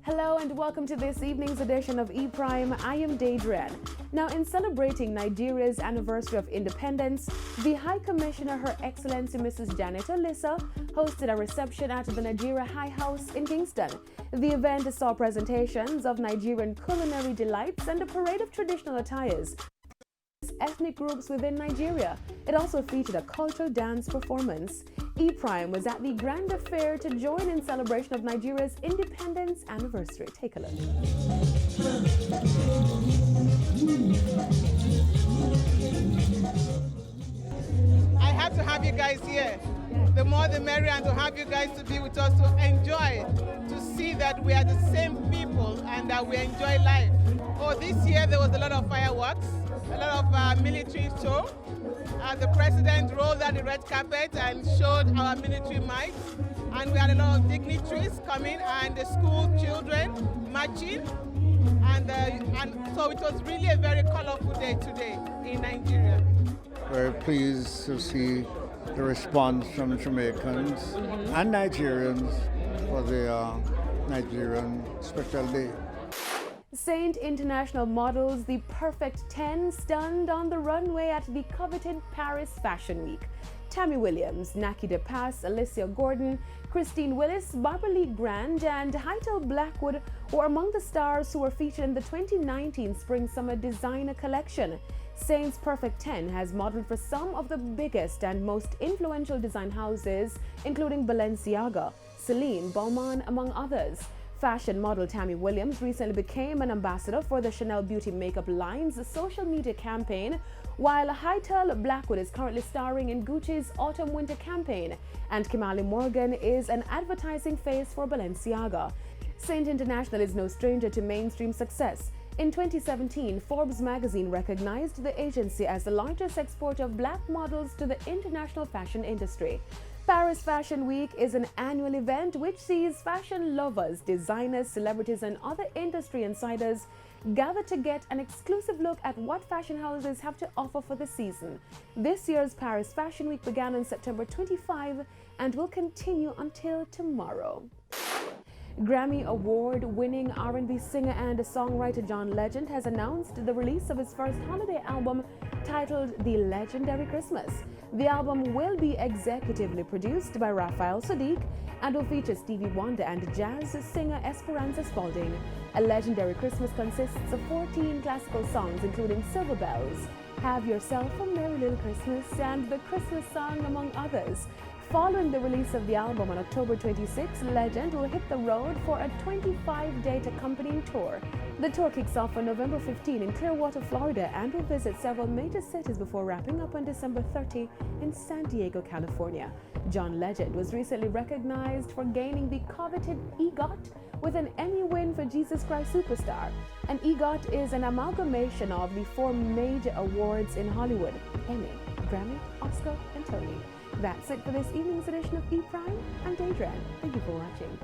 Hello and welcome to this evening's edition of E-Prime. I am Daedran. Now, in celebrating Nigeria's anniversary of independence, the High Commissioner, Her Excellency Mrs. Janet Olisa, hosted a reception at the Nigeria High House in Kingston. The event saw presentations of Nigerian culinary delights and a parade of traditional attires ethnic groups within Nigeria. It also featured a cultural dance performance. E-Prime was at the Grand Affair to join in celebration of Nigeria's independence anniversary. Take a look. I had to have you guys here. The more the merrier, and to have you guys to be with us to enjoy, to see that we are the same people and that we enjoy life. Oh, this year there was a lot of fireworks, a lot of military show. The president rolled out the red carpet and showed our military might. And we had a lot of dignitaries coming and the school children marching. And so it was really a very colorful day today in Nigeria. Very pleased to see the response from Jamaicans and Nigerians for the Nigerian Special Day. Saint International models the perfect 10 stunned on the runway at the coveted Paris Fashion Week. Tammy Williams, Naki De Pass, Alicia Gordon, Christine Willis, Barbara Lee Grand, and Hytel Blackwood were among the stars who were featured in the 2019 Spring-Summer Designer Collection. Saint's Perfect 10 has modeled for some of the biggest and most influential design houses, including Balenciaga, Celine, Balmain, among others. Fashion model Tammy Williams recently became an ambassador for the Chanel Beauty Makeup line's social media campaign, while Hytel Blackwood is currently starring in Gucci's Autumn-Winter campaign, and Kimali Morgan is an advertising face for Balenciaga. Saint International is no stranger to mainstream success. In 2017, Forbes magazine recognized the agency as the largest exporter of black models to the international fashion industry. Paris Fashion Week is an annual event which sees fashion lovers, designers, celebrities, and other industry insiders gather to get an exclusive look at what fashion houses have to offer for the season. This year's Paris Fashion Week began on September 25 and will continue until tomorrow. Grammy Award-winning R&B singer and songwriter John Legend has announced the release of his first holiday album titled The Legendary Christmas. The album will be executively produced by Raphael Sadiq and will feature Stevie Wonder and jazz singer Esperanza Spalding. A Legendary Christmas consists of 14 classical songs including Silver Bells, Have Yourself a Merry Little Christmas, and The Christmas Song, among others. Following the release of the album on October 26, Legend will hit the road for a 25-date accompanying tour. The tour kicks off on November 15 in Clearwater, Florida, and will visit several major cities before wrapping up on December 30 in San Diego, California. John Legend was recently recognized for gaining the coveted EGOT with an Emmy win for Jesus Christ Superstar. An EGOT is an amalgamation of the 4 major awards in Hollywood: Emmy, Grammy, Oscar, and Tony. That's it for this evening's edition of E-Prime. I'm Daedran. Thank you for watching.